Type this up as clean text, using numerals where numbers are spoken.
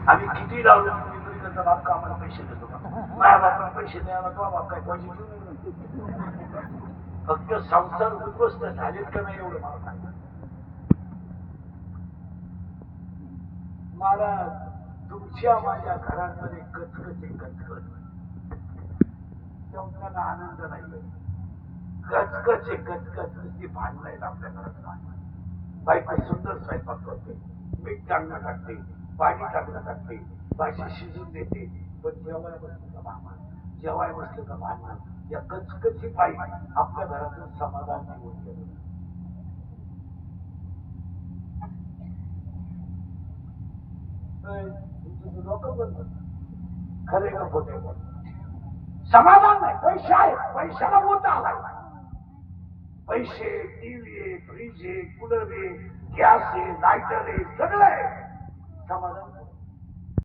आम्ही किती लावलो तरी त्याचा बाप का आम्हाला पैसे देतो का? माझ्या बापाला पैसे द्यायला तो बाप काय पैसे फक्त संसार उद्ध्वस्त झालेत का नाही एवढं मला सांगा. मला तुमच्या माझ्या घरांमध्ये कचकच तुमचा आनंद नाही. कचकच नुसती भांडण आहेत आपल्या घरात. बायको सुंदर स्वयंपाक करते, मीठ चांगलं टाकते, पाणी चांगलं टाकते, भाजी शिजून देते, पण जेवाय बसलं का भांडण, जेवाय बसलं का भांडण. या कचकची पायी आपल्या घरातून समाधान निघून गेलं. खरे का खोटे? समाधान नाही. पैसे आहे, पैशाला मोठा आलाय. पैसे, टीव्ही आहे, फ्रीज आहे, कूलर आहे, गॅस आहे, लायटर आहे, सगळं आहे. समाधान